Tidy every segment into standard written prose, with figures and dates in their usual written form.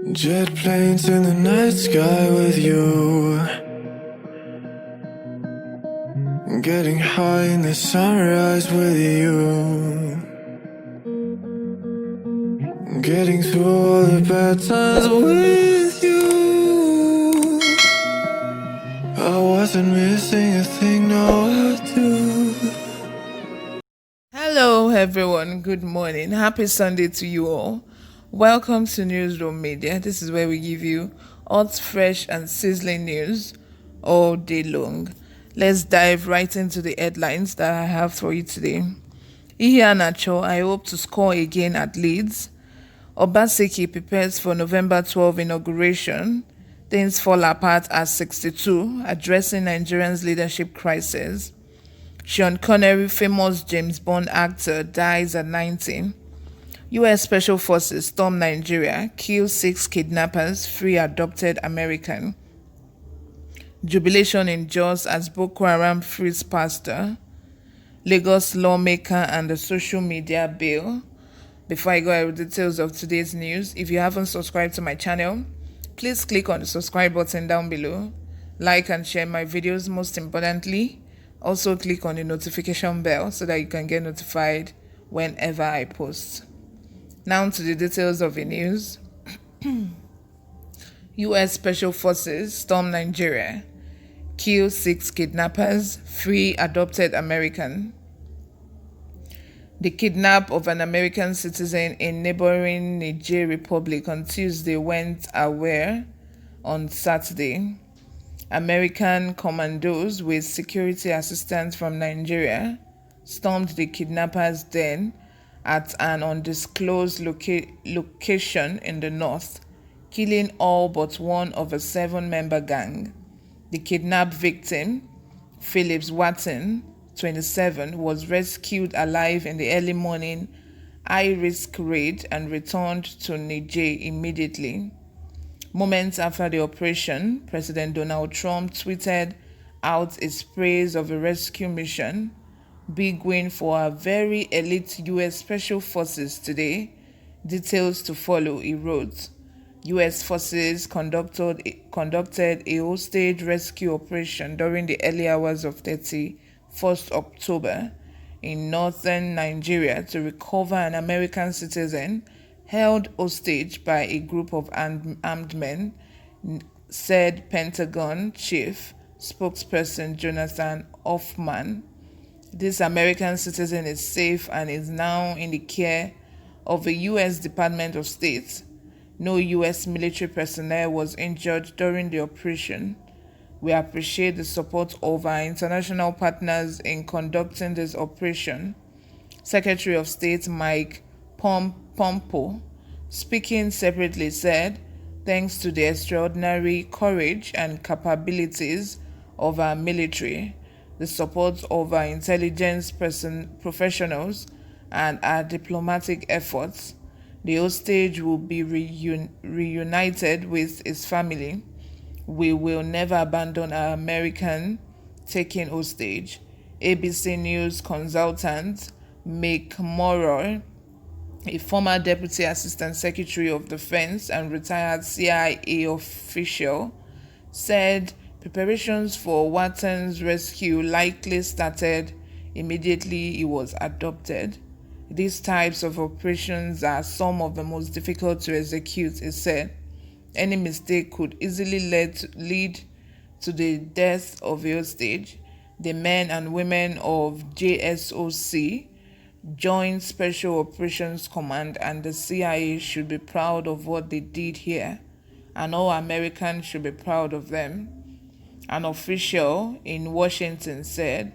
Jet planes in the night sky with you, getting high in the sunrise with you, getting through all the bad times with you. I wasn't missing a thing, no I do. Hello, everyone. Good morning. Happy Sunday to you all. Welcome to Newsroom Media. This is where we give you hot, fresh, and sizzling news all day long. Let's dive right into the headlines that I have for you today. Iheanacho, I hope to score again at Leeds. Obaseki prepares for November 12 inauguration. Things fall apart at 62, addressing Nigerians' leadership crisis. Sean Connery, famous James Bond actor, dies at 19. U.S. Special Forces storm Nigeria, kill 6 kidnappers, free adopted American. Jubilation in Jos as Boko Haram frees pastor. Lagos lawmaker and the social media bill. Before I go over the details of today's news, if you haven't subscribed to my channel, please click on the subscribe button down below. Like and share my videos. Most importantly, also click on the notification bell so that you can get notified whenever I post. Now to the details of the news. U.S. Special Forces storm Nigeria, kill 6 kidnappers, free adopted American. The kidnap of an American citizen in neighboring Niger Republic on Tuesday went aware on Saturday. American commandos with security assistance from Nigeria stormed the kidnappers' den at an undisclosed location in the north, killing all but one of a 7-member gang. The kidnapped victim, Phillips Watson, 27, was rescued alive in the early morning high-risk raid and returned to Niger immediately. Moments after the operation, President Donald Trump tweeted out his praise of the rescue mission. Big win for our very elite U.S. Special Forces today. Details to follow, he wrote. U.S. forces conducted a hostage rescue operation during the early hours of 31st October in northern Nigeria to recover an American citizen held hostage by a group of armed men, said Pentagon Chief Spokesperson Jonathan Hoffman. This American citizen is safe and is now in the care of the U.S. Department of State. No U.S. military personnel was injured during the operation. We appreciate the support of our international partners in conducting this operation. Secretary of State Mike Pompeo, speaking separately, said, "Thanks to the extraordinary courage and capabilities of our military, the support of our intelligence professionals, and our diplomatic efforts, the hostage will be reunited with his family. We will never abandon our American taken hostage." ABC News consultant Mick Morrow, a former Deputy Assistant Secretary of Defense and retired CIA official, said preparations for Watson's rescue likely started immediately he was adopted. These types of operations are some of the most difficult to execute, he said. Any mistake could easily lead to the death of the hostage. The men and women of JSOC, Joint Special Operations Command, and the CIA should be proud of what they did here, and all Americans should be proud of them. An official in Washington said,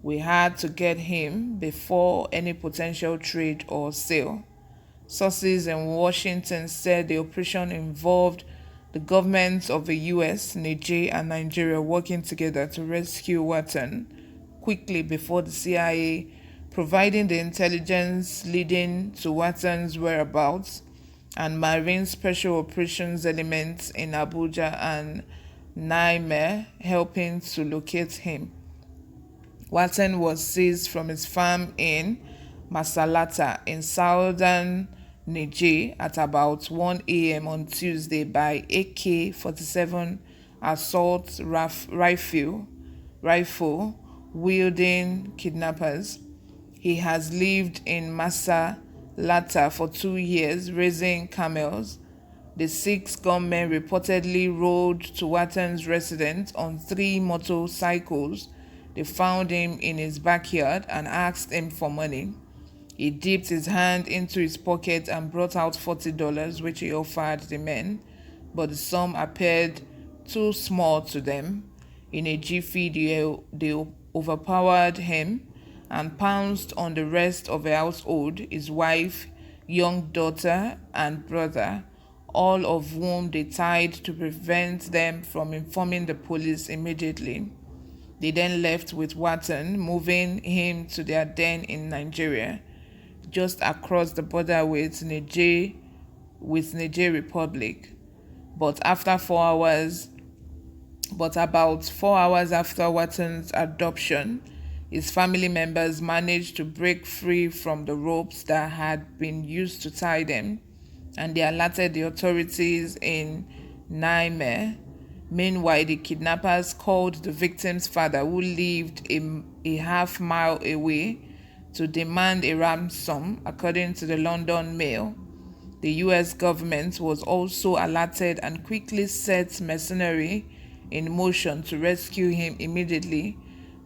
"We had to get him before any potential trade or sale." Sources in Washington said the operation involved the governments of the US, Niger, and Nigeria working together to rescue Watson quickly before the CIA providing the intelligence leading to Watson's whereabouts, and Marine Special Operations elements in Abuja and Niamey helping to locate him. Watson was seized from his farm in Masalata in southern Niger at about 1 a.m. on Tuesday by AK-47 assault rifle wielding kidnappers. He has lived in Massa Lata for 2 years, raising camels. The 6 gunmen reportedly rode to Watten's residence on 3 motorcycles. They found him in his backyard and asked him for money. He dipped his hand into his pocket and brought out $40, which he offered the men, but the sum appeared too small to them. In a jiffy, they overpowered him and pounced on the rest of the household, his wife, young daughter, and brother, all of whom they tied to prevent them from informing the police immediately. They then left with Watten, moving him to their den in Nigeria, just across the border with Niger Republic. But about 4 hours after Watten's adoption, his family members managed to break free from the ropes that had been used to tie them, and they alerted the authorities in Niamey. Meanwhile, the kidnappers called the victim's father, who lived a half-mile away, to demand a ransom, according to the London Mail. The US government was also alerted and quickly set mercenary in motion to rescue him immediately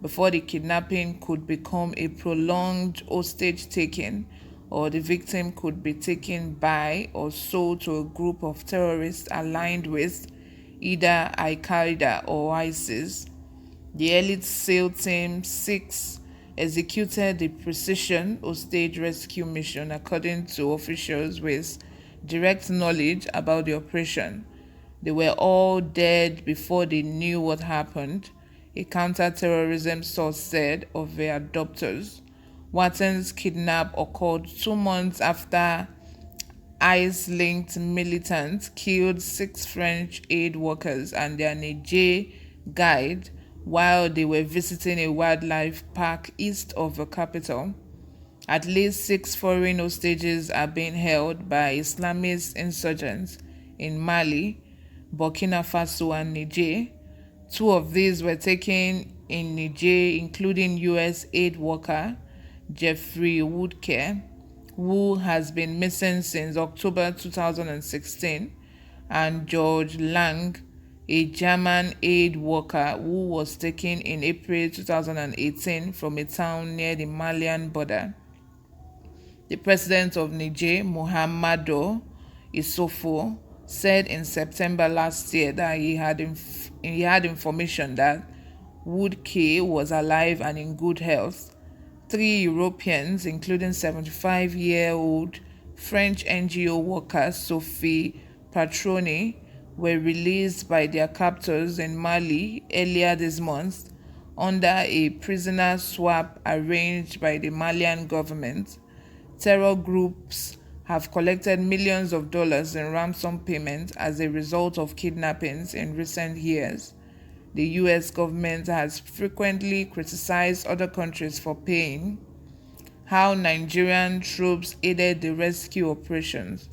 before the kidnapping could become a prolonged hostage-taking, or the victim could be taken by or sold to a group of terrorists aligned with either Al-Qaeda or ISIS. The Elite SEAL Team 6 executed the precision hostage rescue mission, according to officials with direct knowledge about the operation. They were all dead before they knew what happened, a counter-terrorism source said of their adopters. Watten's kidnap occurred 2 months after IS-linked militants killed 6 French aid workers and their Niger guide while they were visiting a wildlife park east of the capital. At least 6 foreign hostages are being held by Islamist insurgents in Mali, Burkina Faso, and Niger. 2 of these were taken in Niger, including U.S. aid worker Jeffrey Woodcare, who has been missing since October 2016, and George Lang, a German aid worker who was taken in April 2018 from a town near the Malian border. The president of Niger, Muhammadu Issoufou, said in September last year that he had information that Woodcare was alive and in good health. 3 Europeans, including 75-year-old French NGO worker Sophie Patroni, were released by their captors in Mali earlier this month under a prisoner swap arranged by the Malian government. Terror groups have collected millions of dollars in ransom payments as a result of kidnappings in recent years. The US government has frequently criticized other countries for paying. How Nigerian troops aided the rescue operations.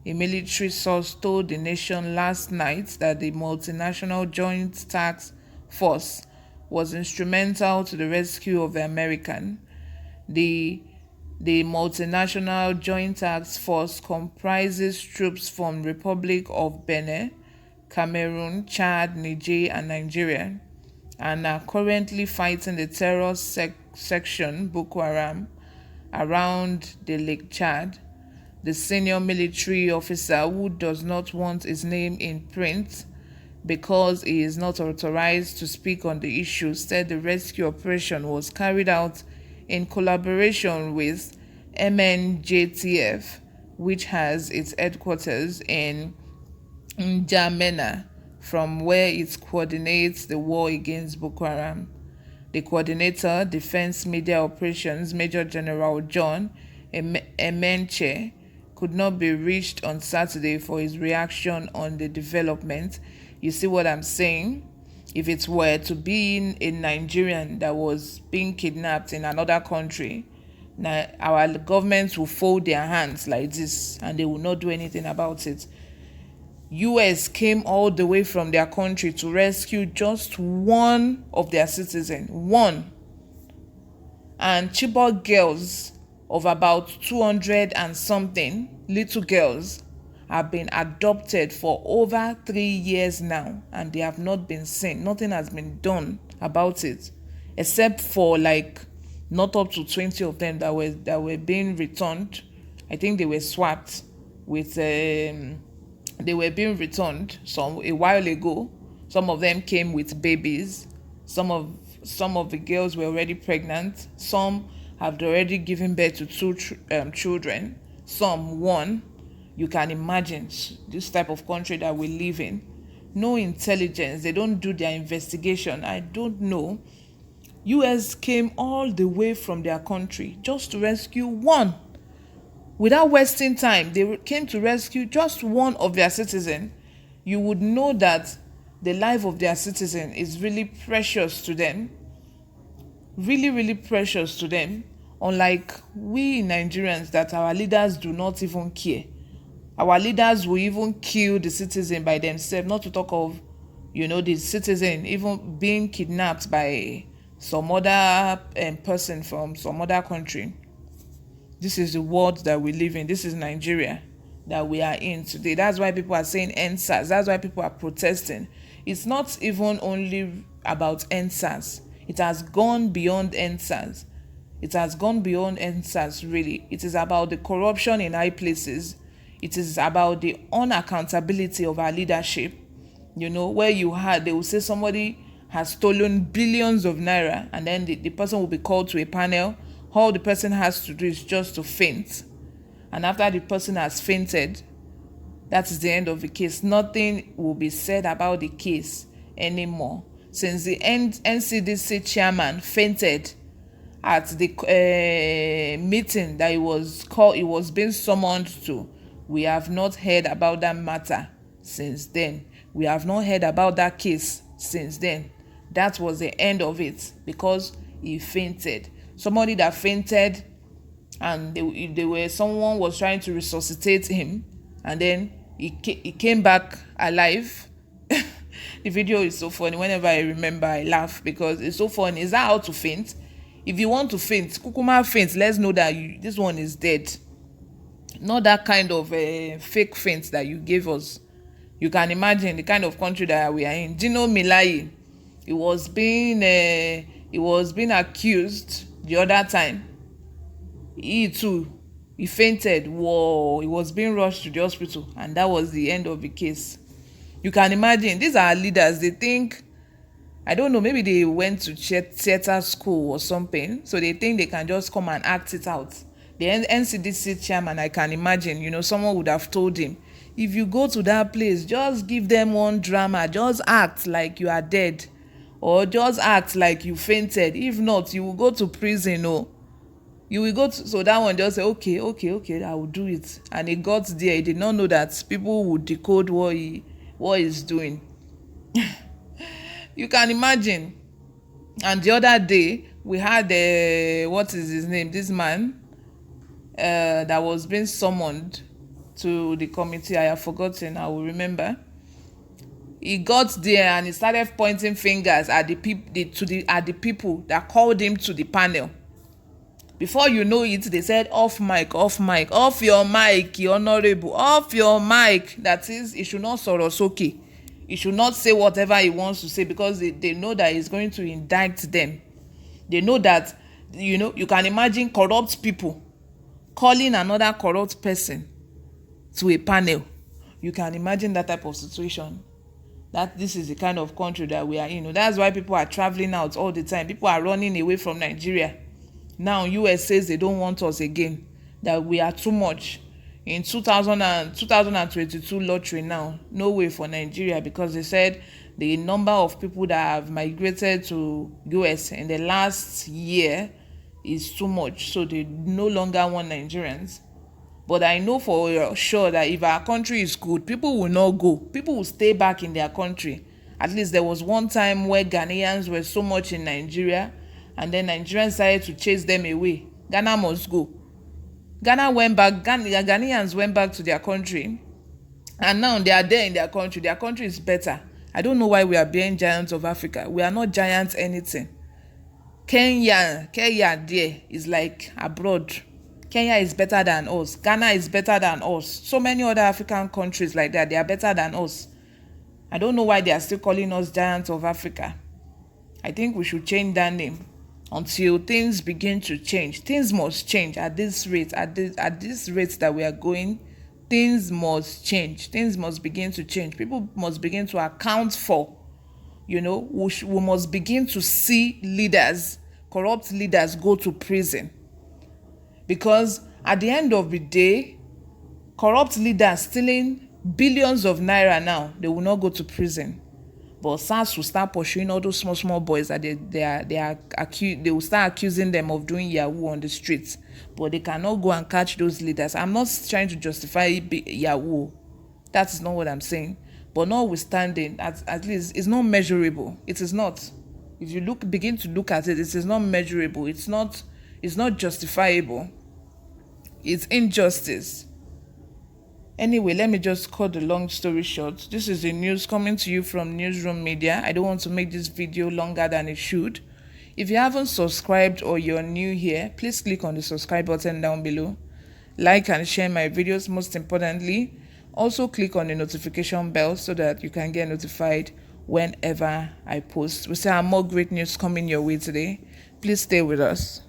A military source told the nation last night that the multinational Joint Task Force was instrumental to the rescue of the American. The multinational Joint Task Force comprises troops from Republic of Benin, Cameroon, Chad, Niger, and Nigeria, and are currently fighting the terror section Boko Haram around the Lake Chad. The senior military officer, who does not want his name in print because he is not authorized to speak on the issue, said the rescue operation was carried out in collaboration with MNJTF, which has its headquarters in N'Djamena, from where it coordinates the war against Boko Haram. The coordinator, Defense Media Operations, Major General John Emenche, could not be reached on Saturday for his reaction on the development. You see what I'm saying? If it were to be a Nigerian that was being kidnapped in another country, Now, our government will fold their hands like this and they will not do anything about it. US came all the way from their country to rescue just one of their citizens. One. And Chibok girls of about 200 and something little girls have been adopted for over 3 years now, and they have not been seen. Nothing has been done about it, except for like not up to 20 of them that were being returned. I think they were swapped with they were being returned a while ago. Some of them came with babies. Some of the girls were already pregnant. Some have already given birth to two children. Some one. You can imagine this type of country that we live in. No intelligence. They don't do their investigation. I don't know. US came all the way from their country just to rescue one. Without wasting time, they came to rescue just one of their citizens. You would know that the life of their citizen is really precious to them. Really, really precious to them. Unlike we Nigerians, that our leaders do not even care. Our leaders will even kill the citizen by themselves, not to talk of, the citizen even being kidnapped by some other person from some other country. This is the world that we live in. This is Nigeria that we are in today. That's why people are saying EndSARS. That's why people are protesting. It's not even only about EndSARS. It has gone beyond EndSARS. It has gone beyond EndSARS, really. It is about the corruption in high places. It is about the unaccountability of our leadership. Where they will say somebody has stolen billions of naira, and then the person will be called to a panel. All the person has to do is just to faint. And after the person has fainted, that is the end of the case. Nothing will be said about the case anymore. Since the NCDC chairman fainted at the meeting that he was being summoned to, we have not heard about that matter since then. We have not heard about that case since then. That was the end of it because he fainted. Somebody that fainted, and someone was trying to resuscitate him, and then he came back alive. The video is so funny. Whenever I remember, I laugh because it's so funny. Is that how to faint? If you want to faint, kukuma faint. Let's know that this one is dead. Not that kind of fake faint that you gave us. You can imagine the kind of country that we are in. Dino Melaye, he was being accused the other time. He fainted. Whoa, he was being rushed to the hospital, and that was the end of the case. You can imagine, these are leaders. They think, I don't know, maybe they went to theater school or something, so they think they can just come and act it out. The NCDC chairman, I can imagine, someone would have told him, if you go to that place, just give them one drama, just act like you are dead, or just act like you fainted. If not, you will go to prison. You will go to, so that one just say, okay, I will do it. And he got there. He did not know that people would decode what he's doing. You can imagine. And the other day, we had what is his name? This man that was being summoned to the committee. I have forgotten. I will remember. He got there and he started pointing fingers at the people that called him to the panel. Before you know it, they said, off your mic, honorable, off your mic. That is, he should not sorosoke. He should not say whatever he wants to say, because they know that he's going to indict them. They know that, you can imagine corrupt people calling another corrupt person to a panel. You can imagine that type of situation. That this is the kind of country that we are in. That's why people are traveling out all the time. People are running away from Nigeria. Now US says they don't want us again, that we are too much. In 2022 lottery now, no way for Nigeria, because they said the number of people that have migrated to US in the last year is too much, so they no longer want Nigerians. But I know for sure that if our country is good, people will not go. People will stay back in their country. At least there was one time where Ghanaians were so much in Nigeria, and then Nigerians started to chase them away. Ghana must go. Ghanaians went back to their country, and now they are there in their country. Their country is better. I don't know why we are being giants of Africa. We are not giants anything. Kenya there is like abroad. Kenya is better than us. Ghana is better than us. So many other African countries like that, they are better than us. I don't know why they are still calling us giants of Africa. I think we should change that name until things begin to change. Things must change at this rate. At this rate that we are going, things must change. Things must begin to change. People must begin to account for, we must begin to see leaders, corrupt leaders, go to prison. Because at the end of the day, corrupt leaders stealing billions of naira now, they will not go to prison. But SARS will start pursuing all those small boys that they will start accusing them of doing Yahoo on the streets. But they cannot go and catch those leaders. I'm not trying to justify Yahoo. That is not what I'm saying. But notwithstanding, at least it's not measurable. It is not. If you begin to look at it, it is not measurable. It's not justifiable. It's injustice. Anyway, let me just cut the long story short. This is the news coming to you from Newsroom Media. I don't want to make this video longer than it should. If you haven't subscribed or you're new here, please click on the subscribe button down below. Like and share my videos, most importantly. Also click on the notification bell so that you can get notified whenever I post. We still have more great news coming your way today. Please stay with us.